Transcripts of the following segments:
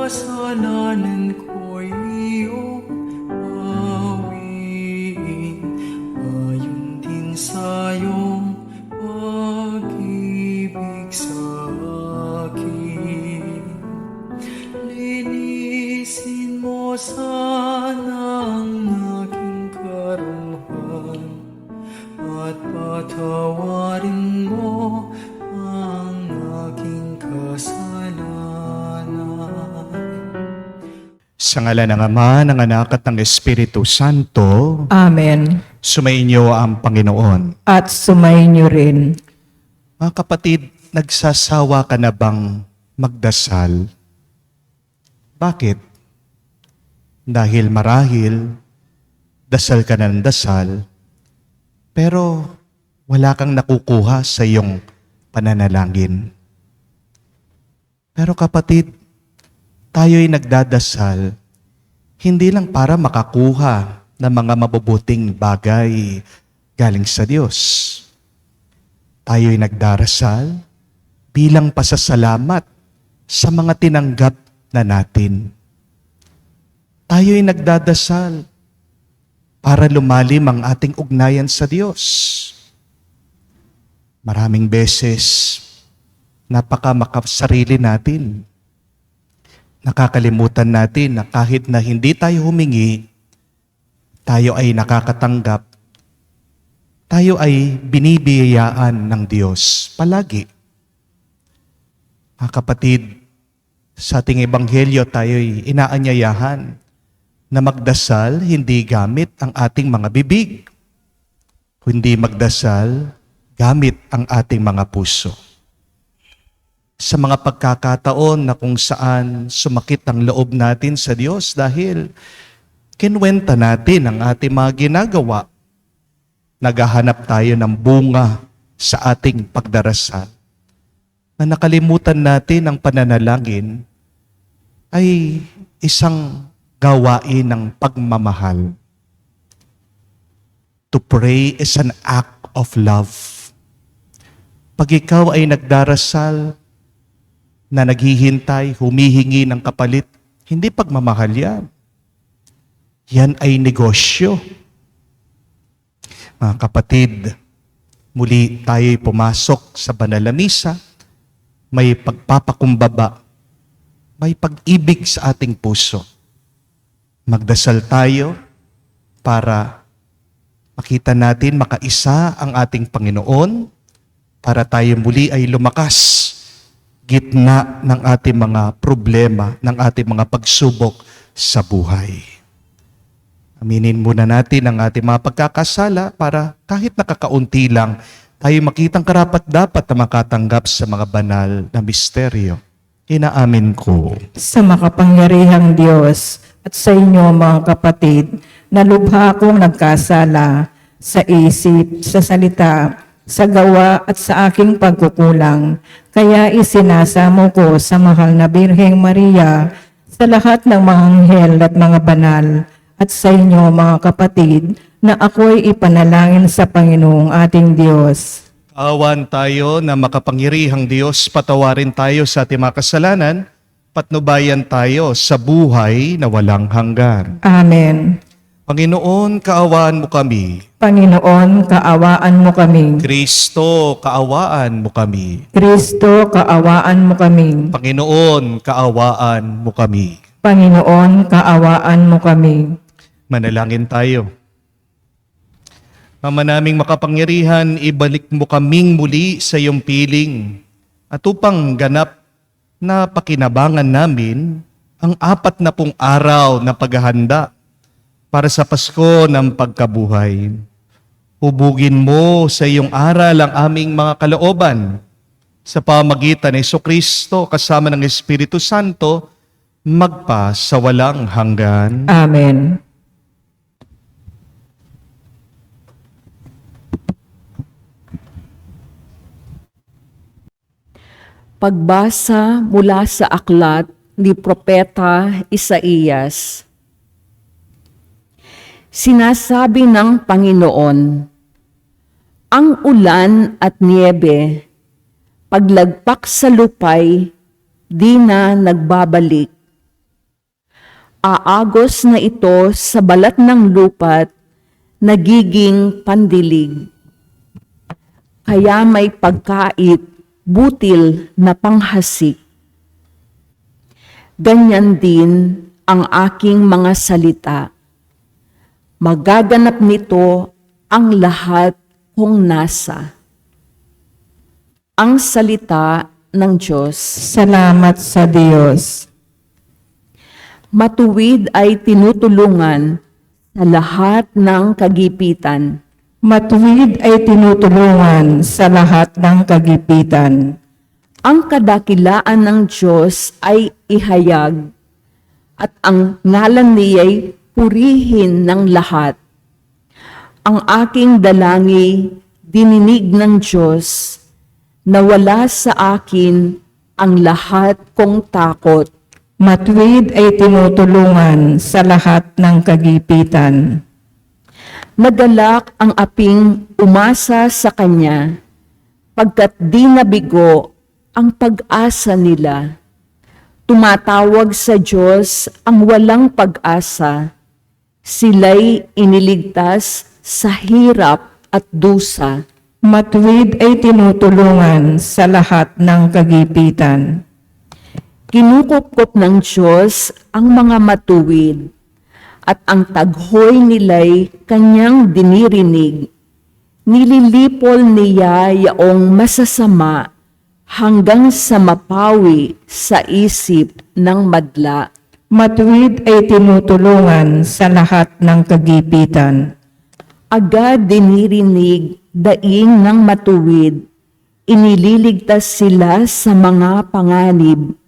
kasalanan ko'y iyong bawiin, ayon din sa iyong pag-ibig sa akin. Linisin mo sana ang aking karuhan, at patawarin mo ang aking kasalanan. Sa ngalan ng Ama, ng Anak at ng Espiritu Santo, Amen. sumainyo ang Panginoon. At sumainyo rin. Mga kapatid, nagsasawa ka na bang magdasal? Bakit? Dahil marahil, dasal ka na ng dasal, pero wala kang nakukuha sa iyong pananalangin. Pero kapatid, tayo'y nagdadasal, hindi lang para makakuha ng mga mabubuting bagay galing sa Diyos. Tayo'y nagdarasal bilang pasasalamat sa mga tinanggap na natin. Tayo'y nagdadasal para lumalim ang ating ugnayan sa Diyos. Maraming beses, napakamakasarili natin. Nakakalimutan natin na kahit na hindi tayo humingi, tayo ay nakakatanggap, tayo ay binibiyayaan ng Diyos palagi. Mga kapatid, sa ating ebanghelyo tayo'y inaanyayahan na magdasal hindi gamit ang ating mga bibig, kundi magdasal gamit ang ating mga puso. Sa mga pagkakataon na kung saan sumakit ang loob natin sa Diyos dahil kinwenta natin ang ating mga ginagawa, naghahanap tayo ng bunga sa ating pagdarasal, na nakalimutan natin ang pananalangin ay isang gawain ng pagmamahal. To pray is an act of love. Pag ikaw ay nagdarasal, na naghihintay, humihingi ng kapalit, hindi pagmamahal yan. Yan ay negosyo. Mga kapatid, muli tayo'y pumasok sa banal na misa, may pagpapakumbaba, may pag-ibig sa ating puso. Magdasal tayo para makita natin makaisa ang ating Panginoon, para tayo muli ay lumakas gitna ng ating mga problema, ng ating mga pagsubok sa buhay. Aminin muna natin ang ating mga pagkakasala para kahit nakakaunti lang, tayo makitang karapat-dapat na makatanggap sa mga banal na misteryo. Inaamin ko. Sa makapangyarihang Diyos at sa inyo mga kapatid, na lubha akong nagkasala sa isip, sa salita, sa gawa at sa aking pagkukulang. Kaya isinasamo ko sa mahal na Birheng Maria, sa lahat ng mga anghel at mga banal, at sa inyo mga kapatid, na ako'y ipanalangin sa Panginoong ating Diyos. Awan tayo na makapangyarihang Diyos, patawarin tayo sa ating mga kasalanan, patnubayan tayo sa buhay na walang hanggan. Amen. Panginoon, kaawaan mo kami. Panginoon, kaawaan mo kami. Kristo, kaawaan mo kami. Kristo, kaawaan mo kami. Panginoon, kaawaan mo kami. Panginoon, kaawaan mo kami. Manalangin tayo. Ama naming makapangyarihan, ibalik mo kaming muli sa iyong piling at upang ganap na pakinabangan namin ang 40 araw na paghahanda para sa Pasko ng pagkabuhay. Hubugin mo sa iyong aral ang aming mga kalooban sa pamagitan ni Jesucristo kasama ng Espiritu Santo magpa sa walang hanggan. Amen. Pagbasa mula sa aklat ni Propeta Isaías. Sinasabi ng Panginoon, ang ulan at niebe, paglagpak sa lupay, di na nagbabalik, aagos na ito sa balat ng lupa't nagiging pandilig. Kaya may pagkait, butil na panghasik. Ganyan din ang aking mga salita. Magaganap nito ang lahat kung nasa. Ang salita ng Diyos. Salamat sa Diyos. Matuwid ay tinutulungan sa lahat ng kagipitan. Matuwid ay tinutulungan sa lahat ng kagipitan. Ang kadakilaan ng Diyos ay ihayag at ang ngalan niya'y purihin ng lahat. Ang aking dalangi dininig ng Diyos, nawala sa akin ang lahat kong takot. Matuwid ay tinutulungan sa lahat ng kagipitan. Nagalak ang aping umasa sa Kanya, pagkat di nabigo ang pag-asa nila. Tumatawag sa Diyos ang walang pag-asa. Sila'y iniligtas sa hirap at dusa. Matuwid ay tinutulungan sa lahat ng kagipitan. Kinukupkop ng Diyos ang mga matuwid, at ang taghoy nila'y Kanyang dinirinig. Nililipol niya yaong masasama hanggang sa mapawi sa isip ng madla. Matuwid ay tinutulungan sa lahat ng kagipitan. Agad dinirinig daing ng matuwid, inililigtas sila sa mga panganib.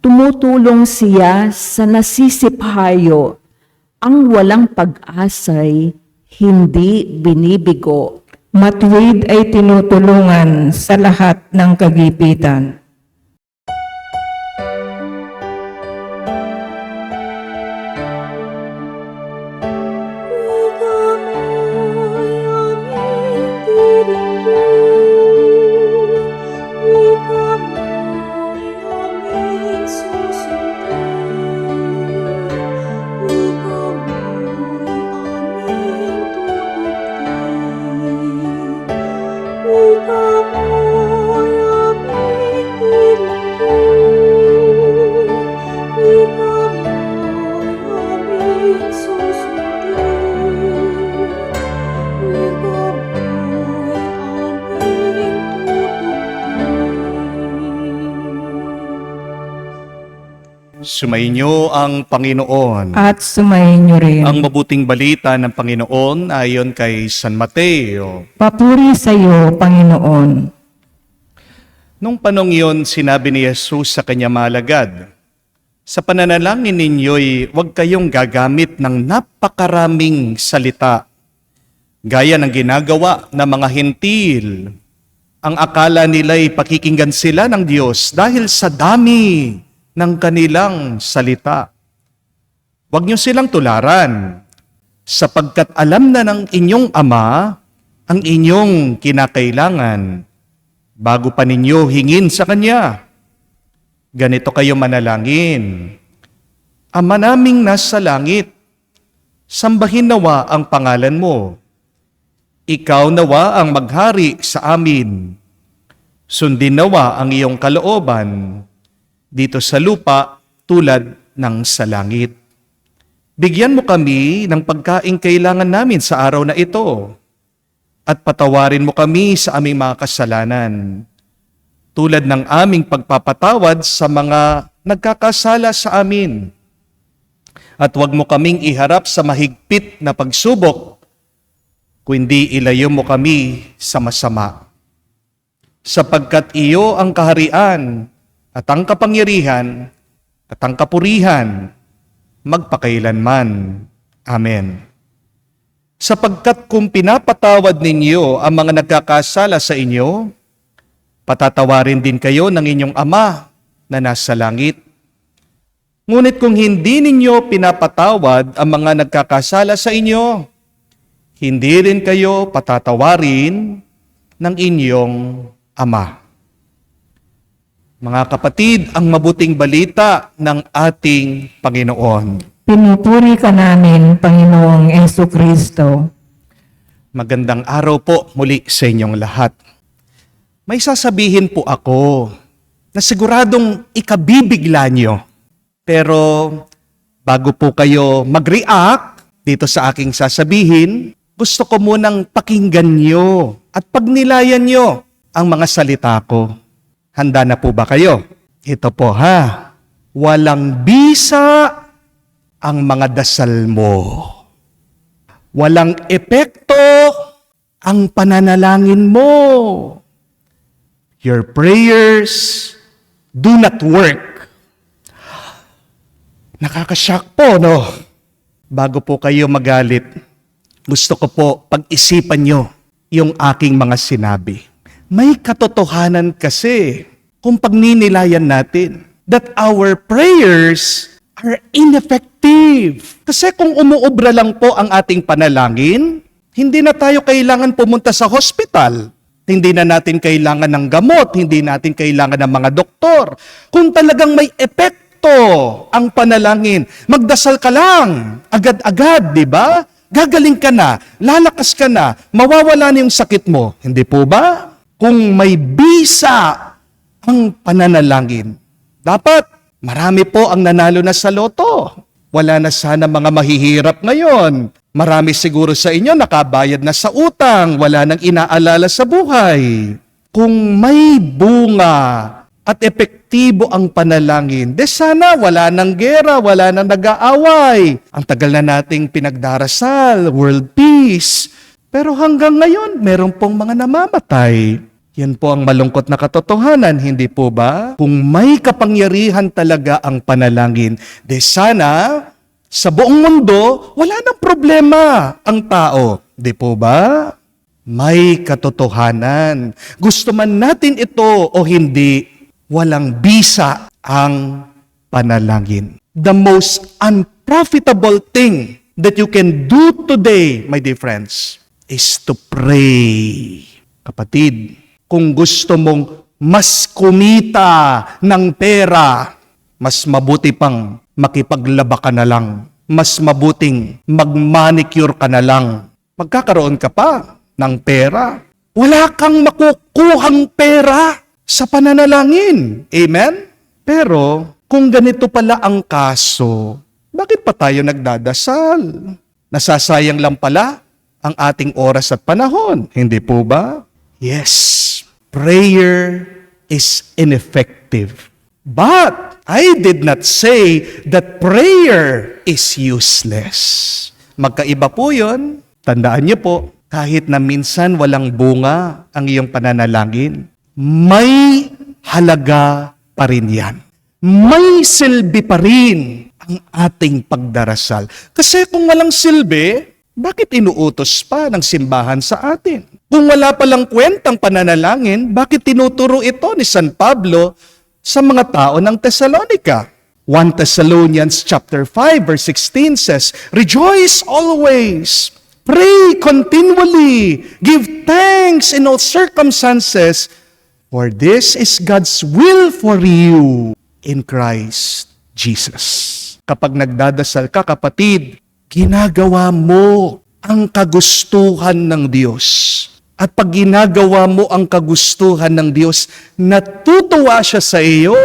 Tumutulong siya sa nasisiphayo, ang walang pag-asa'y hindi binibigo. Matuwid ay tinutulungan sa lahat ng kagipitan. Sumainyo ang Panginoon. At sumainyo rin. Ang mabuting balita ng Panginoon ayon kay San Mateo. Papuri sa iyo, Panginoon. Nung panong iyon, sinabi ni Jesus sa kanya malagad, sa pananalangin ninyo'y huwag kayong gagamit ng napakaraming salita, gaya ng ginagawa ng mga hentil. Ang akala nila'y pakikinggan sila ng Diyos dahil sa dami ng kanilang salita. Huwag niyo silang tularan, sapagkat alam na ng inyong Ama ang inyong kinakailangan bago pa ninyo hingin sa Kanya. Ganito kayo manalangin: Ama naming nasa langit, sambahin nawa ang pangalan mo. Ikaw nawa ang maghari sa amin. Sundin nawa ang iyong kalooban dito sa lupa tulad ng sa langit. Bigyan mo kami ng pagkaing kailangan namin sa araw na ito at patawarin mo kami sa aming mga kasalanan tulad ng aming pagpapatawad sa mga nagkakasala sa amin. At huwag mo kaming iharap sa mahigpit na pagsubok, kundi ilayo mo kami sa masama. Sapagkat iyo ang kaharian at ang kapangyarihan at ang kapurihan magpakailanman. Amen. Sapagkat kung pinapatawad ninyo ang mga nagkakasala sa inyo, patatawarin din kayo ng inyong Ama na nasa langit. Ngunit kung hindi ninyo pinapatawad ang mga nagkakasala sa inyo, hindi rin kayo patatawarin ng inyong Ama. Mga kapatid, ang mabuting balita ng ating Panginoon. Pinupuri ka namin, Panginoong Jesucristo. Magandang araw po muli sa inyong lahat. May sasabihin po ako na siguradong ikabibigla nyo. Pero bago po kayo mag-react dito sa aking sasabihin, gusto ko munang pakinggan nyo at pagnilayan nyo ang mga salita ko. Handa na po ba kayo? Ito po ha. Walang bisa ang mga dasal mo. Walang epekto ang pananalangin mo. Your prayers do not work. Nakakashock po, no? Bago po kayo magalit, gusto ko po pag-isipan nyo yung aking mga sinabi. May katotohanan kasi kung pagninilayan natin that our prayers are ineffective. Kasi kung umuobra lang po ang ating panalangin, hindi na tayo kailangan pumunta sa hospital. Hindi na natin kailangan ng gamot, hindi natin kailangan ng mga doktor. Kung talagang may epekto ang panalangin, magdasal ka lang, agad-agad, di ba? Gagaling ka na, lalakas ka na, mawawala na yung sakit mo. Hindi po ba? Kung may bisa ang pananalangin, dapat marami po ang nanalo na sa loto. Wala na sana mga mahihirap ngayon. Marami siguro sa inyo nakabayad na sa utang, wala nang inaalala sa buhay. Kung may bunga at epektibo ang panalangin, de sana wala nang gera, wala nang nag-aaway. Ang tagal na nating pinagdarasal, world peace. Pero hanggang ngayon, meron pong mga namamatay. Yan po ang malungkot na katotohanan, hindi po ba? Kung may kapangyarihan talaga ang panalangin, de sana sa buong mundo, wala nang problema ang tao. Di po ba? May katotohanan. Gusto man natin ito o hindi, walang bisa ang panalangin. The most unprofitable thing that you can do today, my dear friends, is to pray. Kapatid, kung gusto mong mas kumita ng pera, mas mabuti pang makipaglaba ka na lang. Mas mabuting mag-manicure ka na lang. Magkakaroon ka pa ng pera. Wala kang makukuhang pera sa pananalangin. Amen? Pero kung ganito pala ang kaso, bakit pa tayo nagdadasal? Nasasayang lang pala ang ating oras at panahon. Hindi po ba? Yes. Prayer is ineffective. But I did not say that prayer is useless. Magkaiba po yun. Tandaan niyo po, kahit na minsan walang bunga ang iyong pananalangin, may halaga pa rin yan. May silbi pa rin ang ating pagdarasal. Kasi kung walang silbi, bakit inuutos pa ng simbahan sa atin? Kung wala palang kwentang pananalangin, bakit tinuturo ito ni San Pablo sa mga tao ng Thessalonica? 1 Thessalonians chapter 5 verse 16 says, "Rejoice always, pray continually, give thanks in all circumstances, for this is God's will for you in Christ Jesus." Kapag nagdadasal ka, kapatid, ginagawa mo ang kagustuhan ng Diyos. At pag ginagawa mo ang kagustuhan ng Diyos, natutuwa siya sa iyo.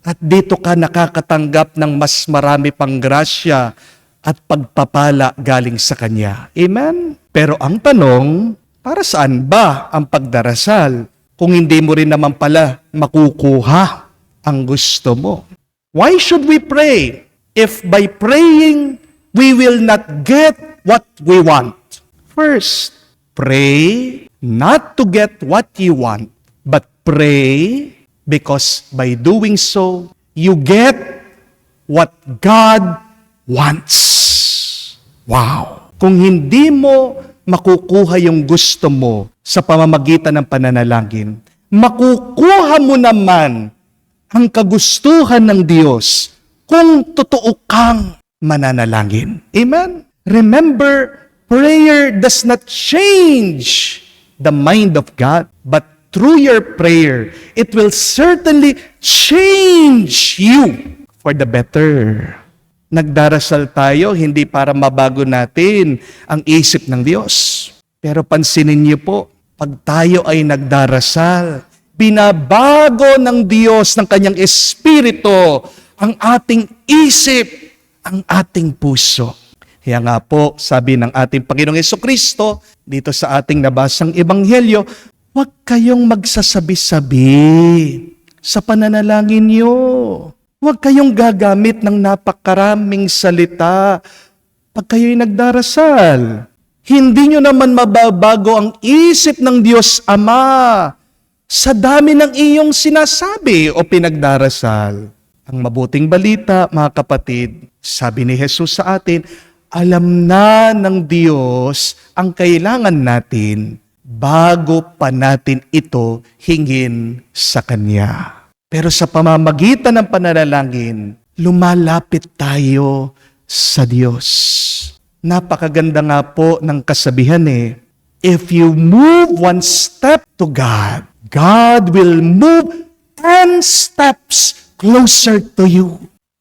At dito ka nakakatanggap ng mas marami pang grasya at pagpapala galing sa Kanya. Amen? Pero ang tanong, para saan ba ang pagdarasal kung hindi mo rin naman pala makukuha ang gusto mo? Why should we pray if by praying we will not get what we want? First, pray not to get what you want, but pray because by doing so, you get what God wants. Wow! Kung hindi mo makukuha yung gusto mo sa pamamagitan ng pananalangin, makukuha mo naman ang kagustuhan ng Diyos kung totoo kang mananalangin. Amen? Remember, prayer does not change the mind of God, but through your prayer, it will certainly change you for the better. Nagdarasal tayo hindi para mabago natin ang isip ng Diyos. Pero pansinin niyo po, pag tayo ay nagdarasal, binabago ng Diyos ng kanyang Espiritu ang ating isip, ang ating puso. Kaya nga po, sabi ng ating Panginoong Jesucristo, dito sa ating nabasang Ebanghelyo, huwag kayong magsasabi-sabi sa pananalangin niyo. Huwag kayong gagamit ng napakaraming salita pag kayo'y nagdarasal. Hindi nyo naman mababago ang isip ng Diyos Ama sa dami ng iyong sinasabi o pinagdarasal. Ang mabuting balita, mga kapatid, sabi ni Jesus sa atin, alam na ng Diyos ang kailangan natin bago pa natin ito hingin sa Kanya. Pero sa pamamagitan ng pananalangin, lumalapit tayo sa Diyos. Napakaganda nga po ng kasabihan if you move one step to God, God will move 10 steps closer to you.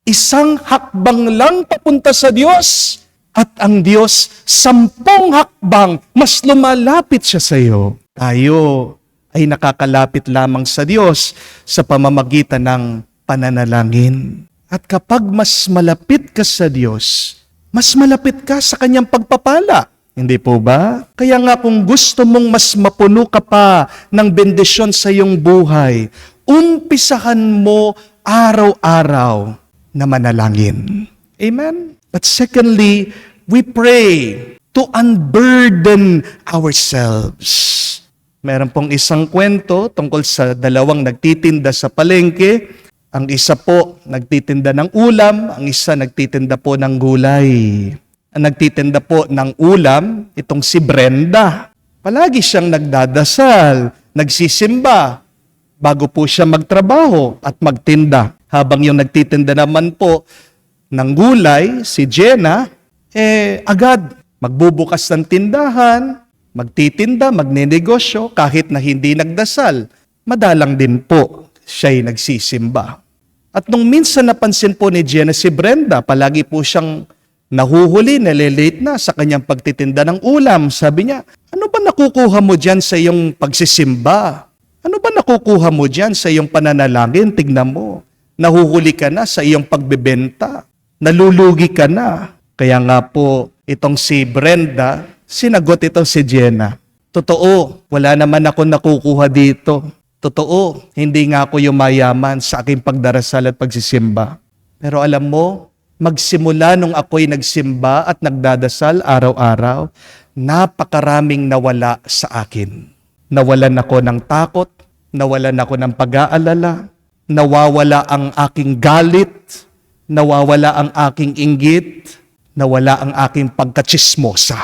Isang hakbang lang papunta sa Diyos at ang Diyos 10 hakbang mas lumalapit siya sa iyo. Tayo ay nakakalapit lamang sa Diyos sa pamamagitan ng pananalangin. At kapag mas malapit ka sa Diyos, mas malapit ka sa kanyang pagpapala. Hindi po ba? Kaya nga kung gusto mong mas mapuno ka pa ng bendisyon sa iyong buhay, umpisahan mo araw-araw na manalangin. Amen? But secondly, we pray to unburden ourselves. Meron pong isang kwento tungkol sa dalawang nagtitinda sa palengke. Ang isa po nagtitinda ng ulam, ang isa nagtitinda po ng gulay. Ang nagtitinda po ng ulam, itong si Brenda. Palagi siyang nagdadasal, nagsisimba, bago po siya magtrabaho at magtinda. Habang yung nagtitinda naman po ng gulay, si Jenna, agad magbubukas ng tindahan, magtitinda, magnenegosyo, kahit na hindi nagdasal. Madalang din po siya'y nagsisimba. At nung minsan napansin po ni Jenna si Brenda, palagi po siyang nahuhuli, nalilate na sa kanyang pagtitinda ng ulam. Sabi niya, ano ba nakukuha mo dyan sa iyong pagsisimba? Ano ba nakukuha mo dyan sa iyong pananalangin? Tignan mo, nahuhuli ka na sa iyong pagbebenta. Nalulugi ka na. Kaya nga po, itong si Brenda, sinagot ito si Jenna. Totoo, wala naman ako nakukuha dito. Totoo, hindi nga ako yumayaman sa aking pagdarasal at pagsisimba. Pero alam mo, magsimula nung ako'y nagsimba at nagdadasal araw-araw, napakaraming nawala sa akin. Nawalan ako ng takot, nawalan ako ng pag-aalala, nawawala ang aking galit, nawawala ang aking inggit, nawala ang aking pagkatsismosa.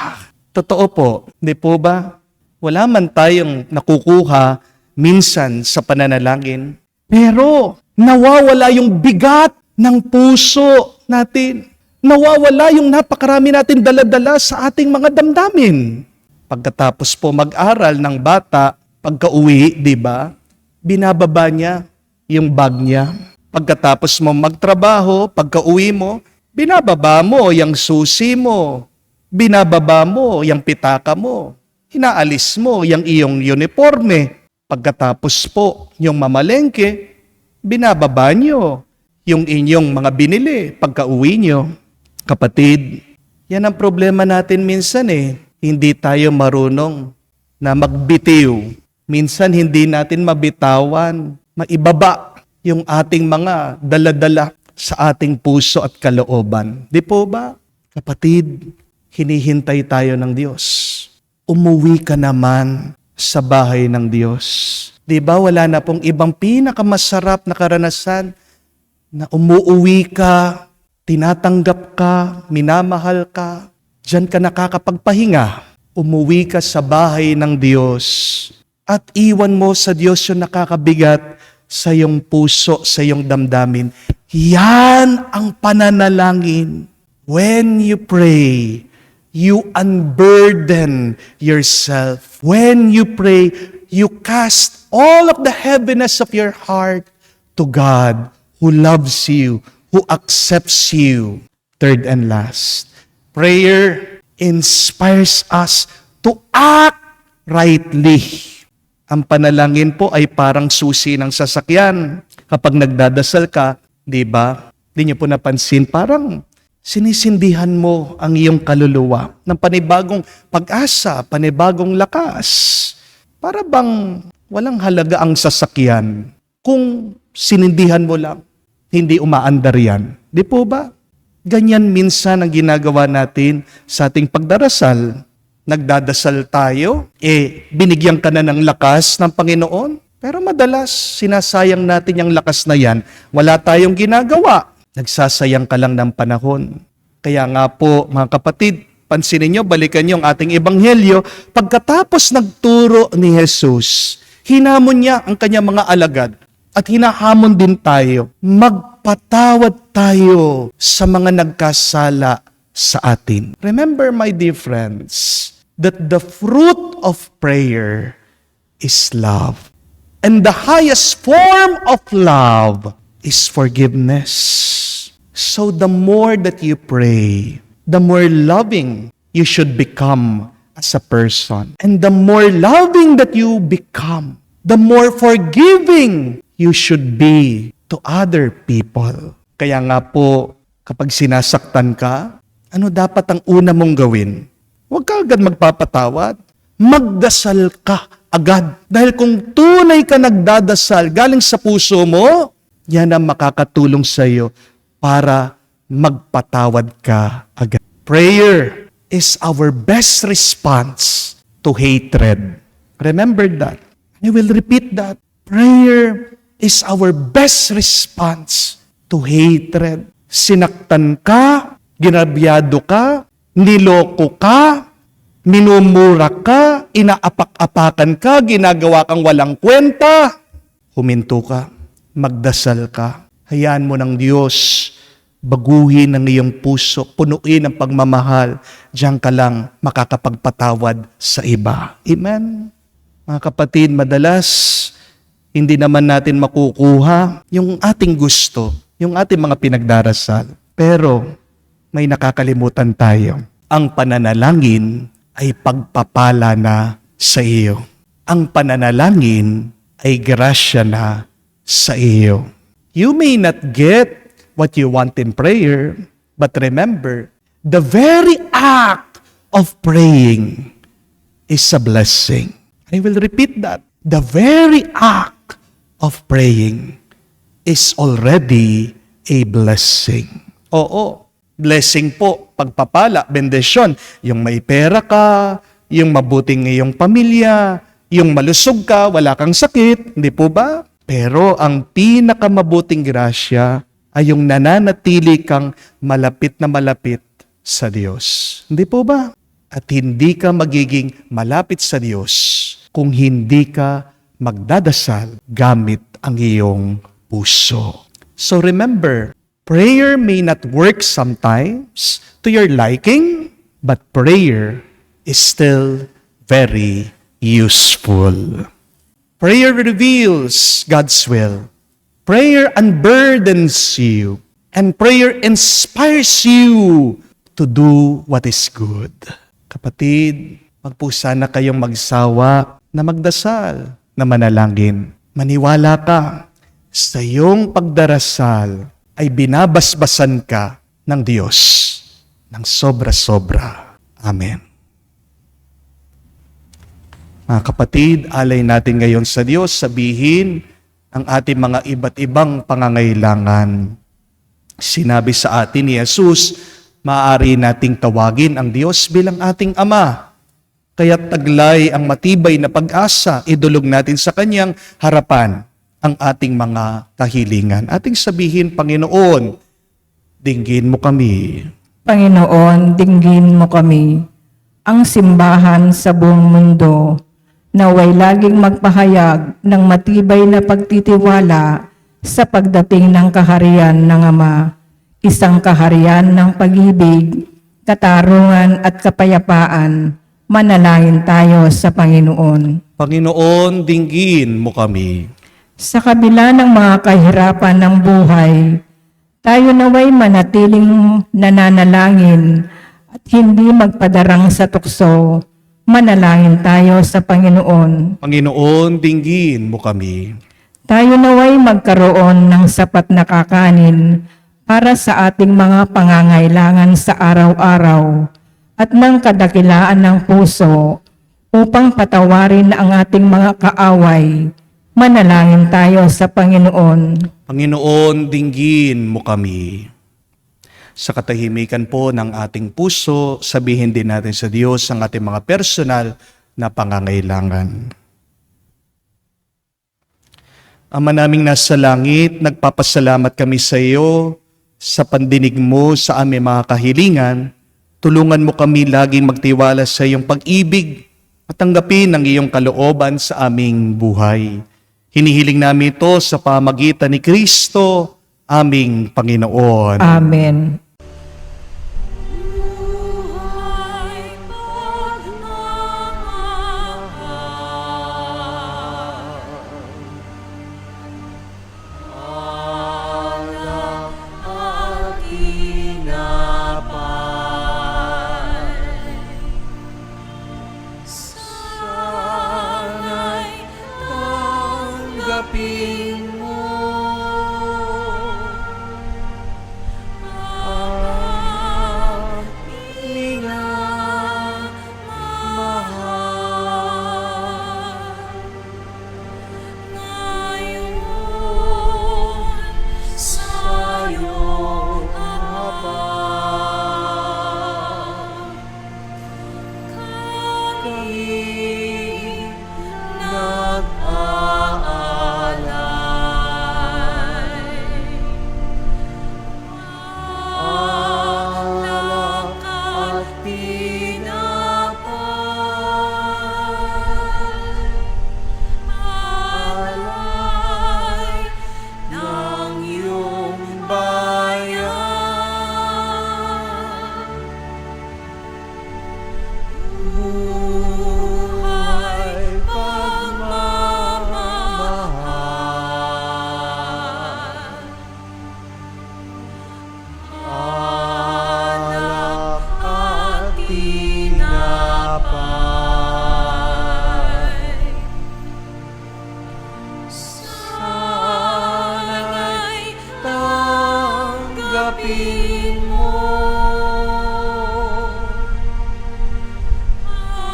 Totoo po, di po ba? Wala man tayong nakukuha minsan sa pananalangin, pero nawawala yung bigat ng puso natin. Nawawala yung napakarami natin dala-dala sa ating mga damdamin. Pagkatapos po mag-aral ng bata, pagka-uwi, di ba? Binababa niya yung bag niya. Pagkatapos mo magtrabaho, pagka-uwi mo, binababa mo yung susi mo. Binababa mo yung pitaka mo. Inaalis mo yung iyong uniforme. Pagkatapos po yung mamalengke, binababa niyo yung inyong mga binili pagka-uwi niyo. Kapatid, yan ang problema natin minsan Hindi tayo marunong na magbitiw. Minsan hindi natin mabitawan, maibaba yung ating mga dala-dala sa ating puso at kalooban. Di po ba? Kapatid, hinihintay tayo ng Diyos. Umuwi ka naman sa bahay ng Diyos. Di ba wala na pong ibang pinakamasarap na karanasan na umuuwi ka, tinatanggap ka, minamahal ka, diyan ka nakakapagpahinga. Umuwi ka sa bahay ng Diyos at iwan mo sa Diyos yung nakakabigat sa iyong puso, sa iyong damdamin. Yan ang pananalangin. When you pray, you unburden yourself. When you pray, you cast all of the heaviness of your heart to God who loves you, who accepts you. Third and last, prayer inspires us to act rightly. Ang panalangin po ay parang susi ng sasakyan. Kapag nagdadasal ka, di ba? Di niyo po napansin, parang sinisindihan mo ang iyong kaluluwa ng panibagong pag-asa, panibagong lakas. Para bang walang halaga ang sasakyan kung sinindihan mo lang, hindi umaandar yan. Di po ba? Ganyan minsan ang ginagawa natin sa ating pagdarasal. Nagdadasal tayo, binigyan ka na ng lakas ng Panginoon. Pero madalas, sinasayang natin yung lakas na yan. Wala tayong ginagawa. Nagsasayang ka lang ng panahon. Kaya nga po, mga kapatid, pansinin nyo, balikan nyo ang ating ebanghelyo. Pagkatapos nagturo ni Jesus, hinamon niya ang kanyang mga alagad. At hinahamon din tayo, magpatawad tayo sa mga nagkasala sa atin. Remember, my dear friends, that the fruit of prayer is love. And the highest form of love is forgiveness. So the more that you pray, the more loving you should become as a person. And the more loving that you become, the more forgiving you should be to other people. Kaya nga po, kapag sinasaktan ka, ano dapat ang una mong gawin? Huwag ka agad magpapatawad. Magdasal ka agad. Dahil kung tunay ka nagdadasal galing sa puso mo, yan ang makakatulong sa iyo para magpatawad ka agad. Prayer is our best response to hatred. Remember that. I will repeat that. Prayer is our best response to hatred. Sinaktan ka, ginabyado ka, niloko ka, minumura ka, inaapak-apakan ka, ginagawa kang walang kwenta, huminto ka, magdasal ka. Hayaan mo ng Diyos, baguhin ang iyong puso, punuin ang pagmamahal, diyan ka lang makakapagpatawad sa iba. Amen? Mga kapatid, madalas, hindi naman natin makukuha yung ating gusto, yung ating mga pinagdarasal. Pero may nakakalimutan tayo. Ang pananalangin ay pagpapala na sa iyo. Ang pananalangin ay grasya na sa iyo. You may not get what you want in prayer, but remember, the very act of praying is a blessing. I will repeat that. The very act of praying is already a blessing. Oo, blessing po, pagpapala, bendisyon. Yung may pera ka, yung mabuting iyong pamilya, yung malusog ka, wala kang sakit, hindi po ba? Pero ang pinakamabuting grasya ay yung nananatili kang malapit na malapit sa Diyos. Hindi po ba? At hindi ka magiging malapit sa Diyos kung hindi ka magdadasal gamit ang iyong puso. So remember, prayer may not work sometimes to your liking, but prayer is still very useful. Prayer reveals God's will. Prayer unburdens you. And prayer inspires you to do what is good. Kapatid, magpusa na kayong magsawa na magdasal, na manalangin. Maniwala ka, sa iyong pagdarasal ay binabasbasan ka ng Diyos ng sobra-sobra. Amen. Mga kapatid, alay natin ngayon sa Diyos, sabihin ang ating mga iba't ibang pangangailangan. Sinabi sa atin ni Jesus, maaari nating tawagin ang Diyos bilang ating Ama. Kaya taglay ang matibay na pag-asa, idulog natin sa Kanyang harapan ang ating mga kahilingan. Ating sabihin, Panginoon, dinggin mo kami. Panginoon, dinggin mo kami, ang simbahan sa buong mundo, naway laging magpahayag ng matibay na pagtitiwala sa pagdating ng kaharian ng Ama, isang kaharian ng pag-ibig, katarungan at kapayapaan. Manalangin tayo sa Panginoon. Panginoon, dinggin mo kami. Sa kabila ng mga kahirapan ng buhay, tayo naway manatiling nananalangin at hindi magpadarang sa tukso. Manalangin tayo sa Panginoon. Panginoon, dinggin mo kami. Tayo naway magkaroon ng sapat na kakanin para sa ating mga pangangailangan sa araw-araw at ng kadakilaan ng puso upang patawarin ang ating mga kaaway. Manalangin tayo sa Panginoon. Panginoon, dinggin mo kami. Sa katahimikan po ng ating puso, sabihin din natin sa Diyos ang ating mga personal na pangangailangan. Ama naming nasa langit, nagpapasalamat kami sa iyo sa pandinig mo sa aming mga kahilingan. Tulungan mo kami laging magtiwala sa iyong pag-ibig at tanggapin ang iyong kalooban sa aming buhay. Hinihiling namin ito sa pamagitan ni Kristo, aming Panginoon. Amen. Tanggapin mo ang minamahal ngayon sa iyong hapag. Kami tanggapin mo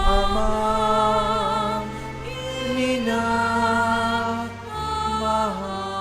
amang minamahal.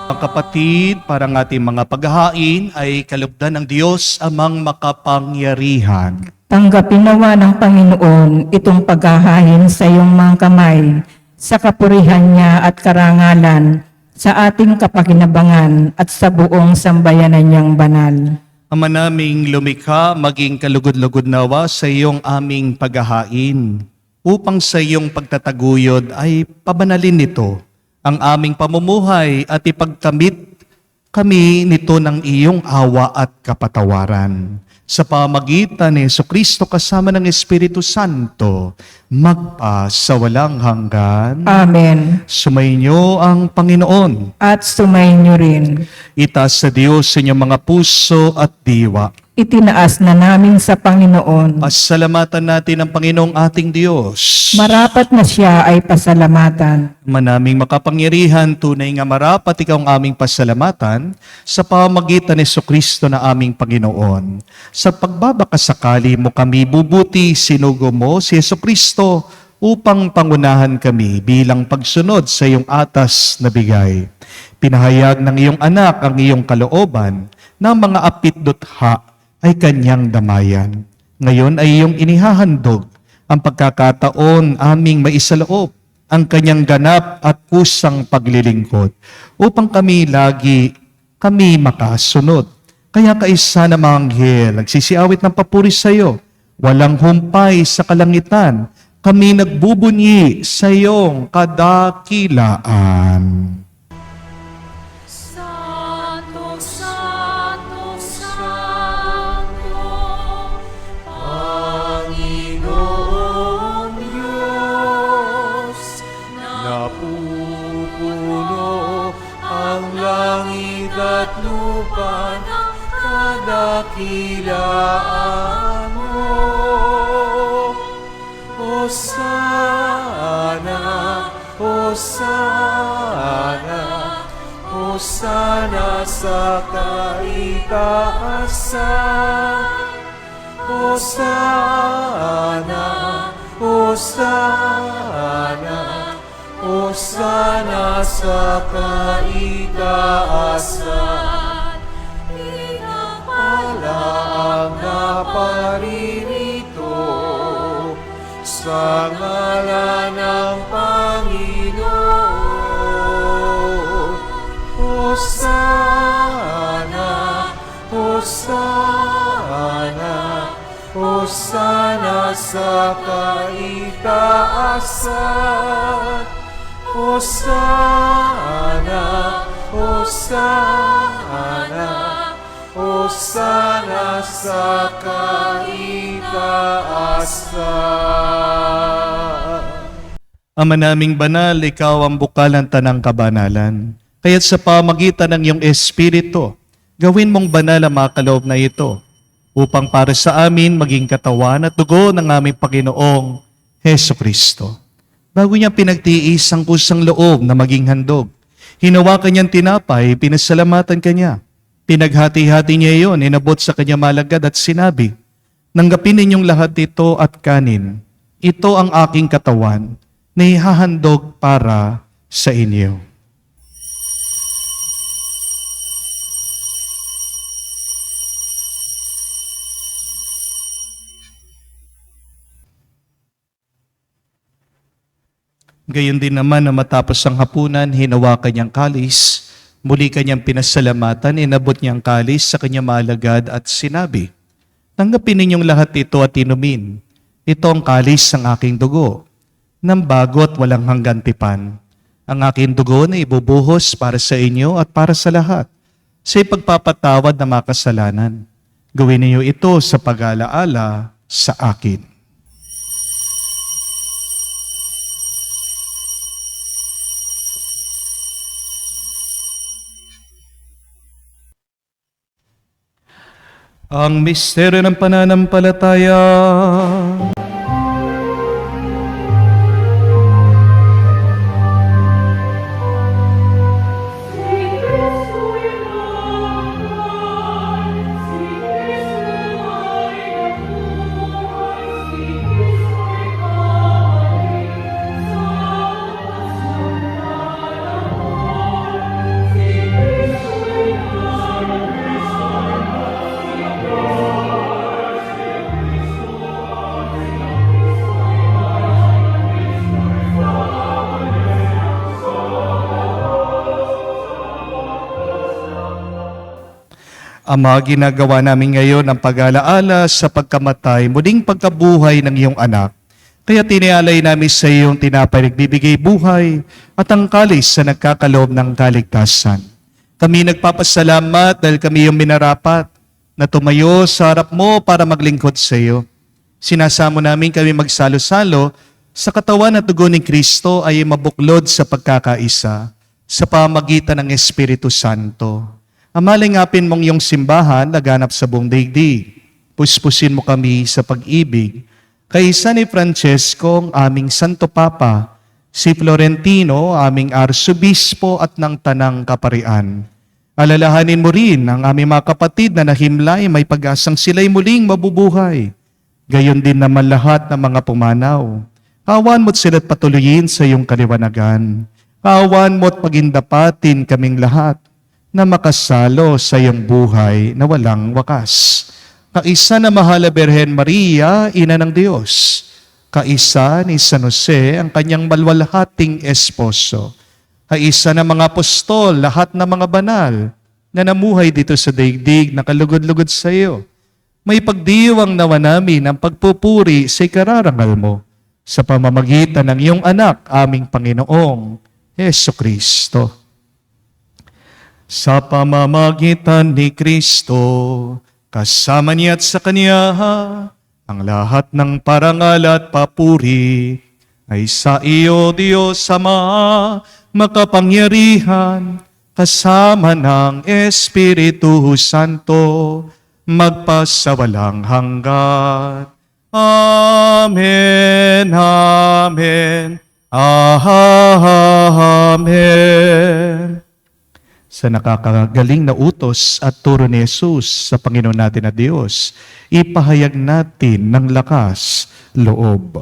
Mga kapatid, parang ating mga paghahain ay kalugdan ng Diyos amang makapangyarihan. Tanggapin nawa ng Panginoon itong paghahain sa iyong mga kamay, sa kapurihan niya at karangalan, sa ating kapakinabangan at sa buong sambayanan niyang banal. Ama naming lumikha, maging kalugod-lugod nawa sa iyong aming paghahain, upang sa iyong pagtataguyod ay pabanalin nito ang aming pamumuhay at ipagkamit kami nito ng iyong awa at kapatawaran. Sa pamagitan ni Jesucristo kasama ng Espiritu Santo, magpa sa walang hanggan. Amen. Sumainyo ang Panginoon. At sumayin niyo rin. Itaas sa Diyos sa inyong mga puso at diwa. Itinaas na namin sa Panginoon. Pasalamatan natin ang Panginoong ating Diyos. Marapat na siya ay pasalamatan. Manaming makapangyarihan, tunay nga marapat ikaw ang aming pasalamatan sa pamagitan ni Jesucristo na aming Panginoon. Sa pagbabakasakali mo kami bubuti, sinugo mo si Jesucristo upang pangunahan kami bilang pagsunod sa iyong atas na bigay. Pinahayag ng iyong anak ang iyong kalooban na mga apitdotha ay kanyang damayan. Ngayon ay iyong inihahandog ang pagkakataon aming maisaloob ang kanyang ganap at kusang paglilingkod upang kami makasunod. Kaya kaisa na mga anghel, nagsisiawit ng papuri sa iyo, walang humpay sa kalangitan, kami nagbubunyi sa iyong kadakilaan. Santo, Santo, Santo, Panginoong Diyos, napupuno dakilaan mo. Hosana, Hosana, Hosana sa kaitaasan. Hosana, Hosana, Hosana sa kaitaasan. Pinapala ang naparirito sa ngalan ng Panginoon. Hosana, Hosana, Hosana sa kaitaasan. Hosana, Hosana, Hosana sa kaitaasan. Ama naming banal, ikaw ang bukal ng tanang kabanalan. Kaya't sa pamagitan ng iyong Espiritu, gawin mong banal ang mga kaloob na ito, upang para sa amin maging katawan at dugo ng aming Panginoong Heso Kristo. Bago niya pinagtiis ang kusang loob na maging handog, hinawakan niyang tinapay, pinasalamatan kanya. Pinaghati-hati niya iyon, inabot sa kanya malagad at sinabi, "Nanggapin ninyong lahat ito at kanin. Ito ang aking katawan na ihahandog para sa inyo." Gayon din naman na matapos ang hapunan, hinawakan niyang kalis, muli kanyang pinasalamatan, inabot niyang kalis sa kanyang maalagad at sinabi, "Tanggapin ninyong lahat ito at inumin. Ito ang kalis ng aking dugo, ng bago at walang hanggan tipan. Ang aking dugo na ibubuhos para sa inyo at para sa lahat, sa ipagpapatawad ng mga kasalanan. Gawin niyo ito sa pag-alaala sa akin." Ang misteryo ng pananampalataya. Ama, ginagawa namin ngayon ang pag-alaala sa pagkamatay, muling pagkabuhay ng iyong anak. Kaya tinialay namin sa iyong tinapay nagbibigay buhay at ang kalis sa nagkakaloob ng kaligtasan. Kami nagpapasalamat dahil kami yung minarapat na tumayo sa harap mo para maglingkod sa iyo. Sinasamo namin kami magsalo-salo sa katawan at dugo ni Kristo ay mabuklod sa pagkakaisa sa pamagitan ng Espiritu Santo. Amalingapin mong iyong simbahan laganap sa buong daigdig. Puspusin mo kami sa pag-ibig. Kaisa ni Francesco, ang aming Santo Papa, si Florentino, aming Arsobispo at ng Tanang Kaparian. Alalahanin mo rin ang aming mga kapatid na nahimlay, may pag-asang sila'y muling mabubuhay. Gayon din naman lahat ng mga pumanaw. Kawan mo't sila't patuloyin sa iyong kaliwanagan. Kawan mo't pagindapatin kaming lahat na makasalo sa iyong buhay na walang wakas. Kaisa na mahal na Birhen Maria, Ina ng Diyos. Kaisa ni San Jose, ang kanyang malwalhating esposo. Kaisa na mga apostol, lahat ng mga banal na namuhay dito sa daigdig na kalugod-lugod sa iyo. May pagdiwang nawa namin ang pagpupuri sa ikararangal mo sa pamamagitan ng iyong anak, aming Panginoong Heso Kristo. Sa pamamagitan ni Kristo, kasama niya at sa Kanya, ang lahat ng parangal at papuri ay sa iyo, Diyos Ama, makapangyarihan, kasama ng Espiritu Santo, magpasawalang hanggan. Amen, amen, amen. Sa nakakagaling na utos at turo ni Jesus sa Panginoon natin na Diyos, ipahayag natin ng lakas loob.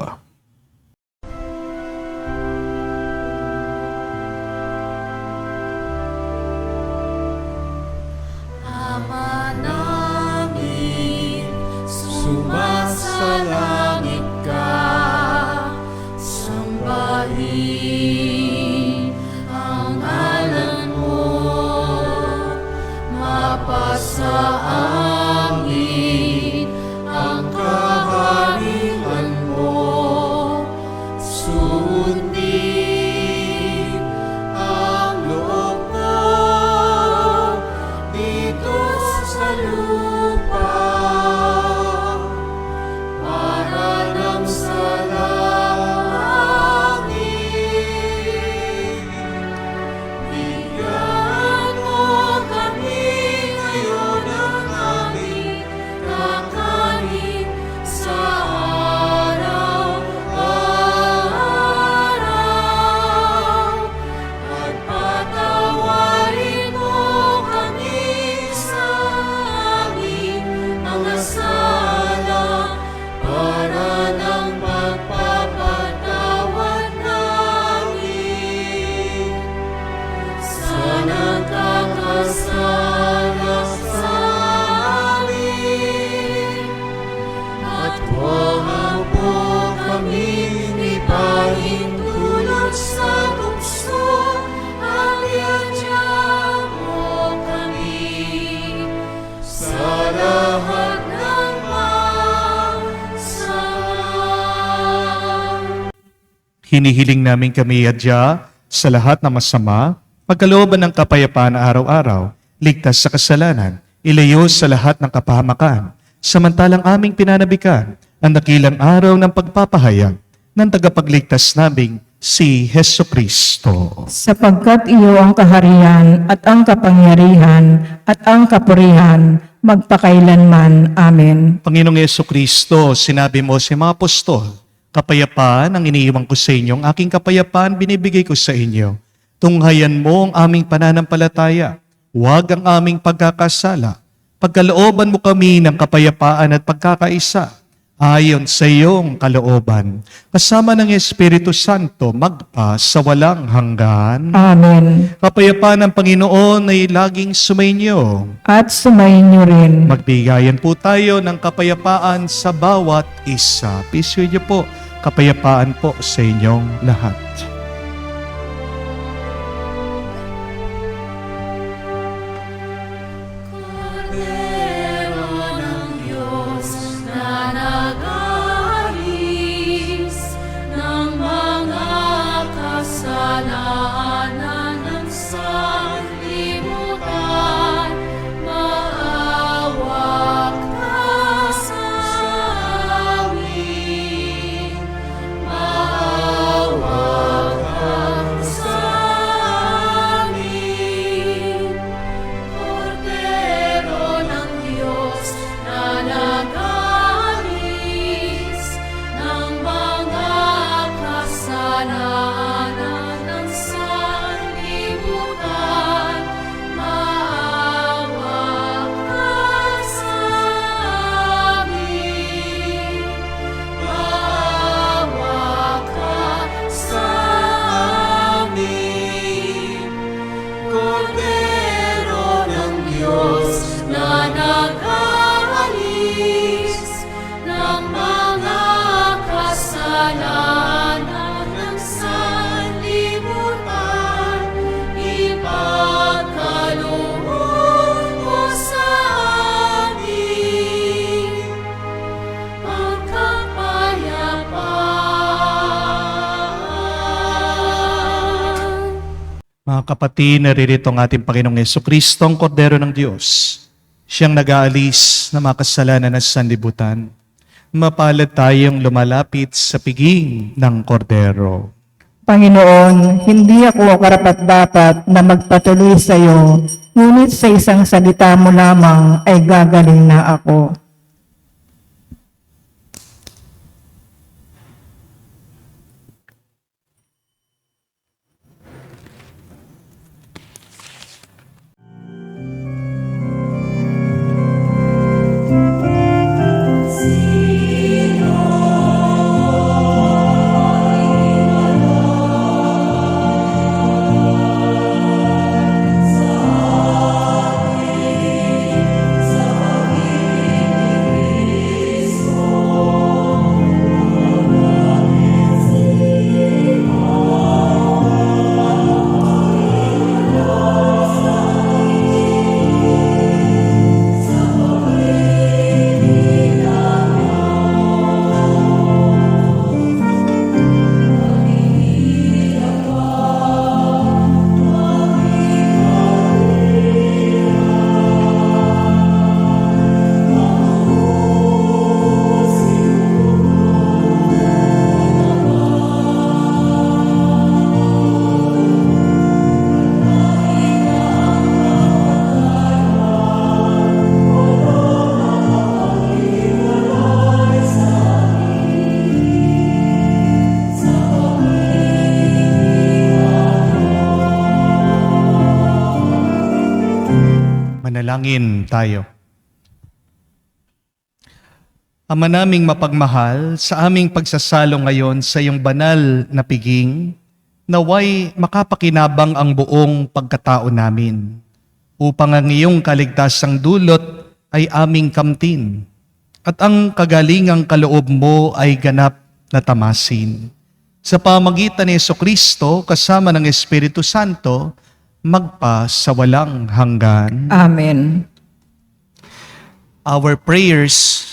Ama namin, sumasalangit ka, sambahin ang ngalan mo, mapasa amin ang kaharian mo, sundin ang loob mo dito sa lupa para nang sa langit. Bigyan mo kami ngayon ng aming kakanin sa araw-araw, at patawarin mo kami sa aming mga sala para ng pagpapatawad namin sa nagkakasala sa amin. At huwag mo kami ipahintulot sa tukso, at iadya mo kami sa lahat ng masama. Hinihiling namin kami adya sa lahat ng masama, pagkalooban ng kapayapaan araw-araw, ligtas sa kasalanan, ilayo sa lahat ng kapahamakan, samantalang aming pinanabikan ang dakilang araw ng pagpapahayag ng tagapagligtas naming si Heso Kristo. Sapagkat iyo ang kaharian at ang kapangyarihan at ang kapurihan magpakailanman. Amen. Panginoong Yesu Kristo, sinabi mo sa mga apostol, kapayapaan ang iniiwan ko sa inyo, ang aking kapayapaan binibigay ko sa inyo. Tunghayan mo ang aming pananampalataya, huwag ang aming pagkakasala. Pagkalooban mo kami ng kapayapaan at pagkakaisa, ayon sa iyong kalooban. Kasama ng Espiritu Santo, magpa sa walang hanggan. Amen. Kapayapaan ng Panginoon ay laging sumainyo. At sumainyo rin. Magbigayan po tayo ng kapayapaan sa bawat isa. Pisyo niyo po, kapayapaan po sa inyong lahat. Kordero ng Diyos na nag-aalis ng mga kasalanan ng sanlibutan, maawa ka sa amin. Maawa ka sa amin. Kordero ng Diyos na nag-aalis ng mga kasalanan ng sanlibutan, maawa ka sa amin. Maawa ka sa amin. Kordero ng Diyos na nag-aalis ng mga kasalanan ng sanlibutan, ipagkaloob mo sa amin ang kapayapaan. Mga kapatid, naririto ang ating Panginoong Jesucristo, ang Kordero ng Diyos. Siyang nag-aalis ng mga kasalanan ng sanlibutan. Mapalad tayong lumalapit sa piging ng Kordero. Panginoon, hindi ako karapat-dapat na magpatuloy sa iyo, ngunit sa isang salita mo lamang ay gagaling na ako. Manalangin tayo. Ama naming mapagmahal, sa aming pagsasalo ngayon sa iyong banal na piging, naway makapakinabang ang buong pagkatao namin, upang ang iyong kaligtasang dulot ay aming kamtin, at ang kagalingang kaloob mo ay ganap na tamasin. Sa pamagitan ni Jesucristo kasama ng Espiritu Santo, magpa sa walang hanggan. Amen. Our prayers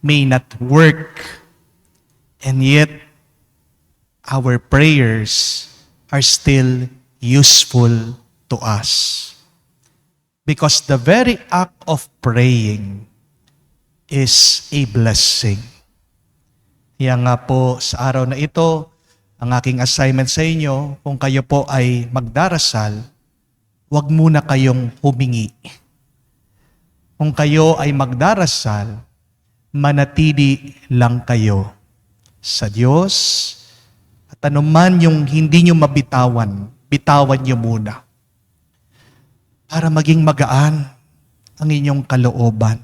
may not work, and yet our prayers are still useful to us. Because the very act of praying is a blessing. Kaya nga po sa araw na ito, ang aking assignment sa inyo, kung kayo po ay magdarasal, huwag muna kayong humingi. Kung kayo ay magdarasal, manatili lang kayo sa Diyos, at anuman yung hindi nyo mabitawan, bitawan nyo muna. Para maging magaan ang inyong kalooban.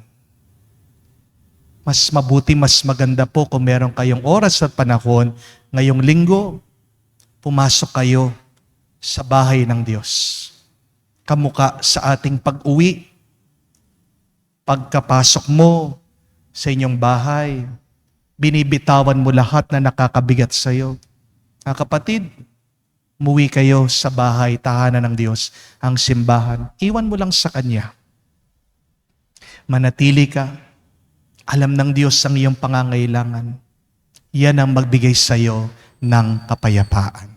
Mas mabuti, mas maganda po kung meron kayong oras at panahon ngayong linggo, pumasok kayo sa bahay ng Diyos. Kamuka sa ating pag-uwi, pagkapasok mo sa inyong bahay, binibitawan mo lahat na nakakabigat sa iyo. Mga kapatid, umuwi kayo sa bahay, tahanan ng Diyos, ang simbahan. Iwan mo lang sa Kanya. Manatili ka. Alam ng Diyos ang iyong pangangailangan. Yan ang magbigay sa iyo ng kapayapaan.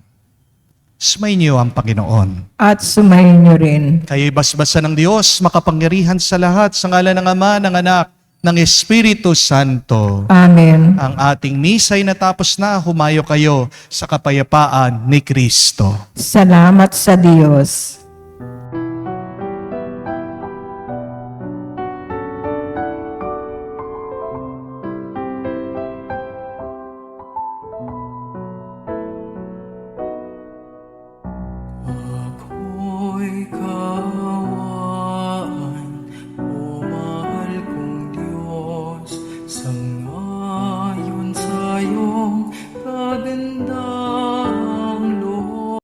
Sumayin niyo ang Panginoon. At sumayin niyo rin. Kayo'y basbasan ng Diyos, makapangyarihan sa lahat, sa ngalan ng Ama, ng Anak, ng Espiritu Santo. Amen. Ang ating misa'y natapos na, humayo kayo sa kapayapaan ni Kristo. Salamat sa Diyos.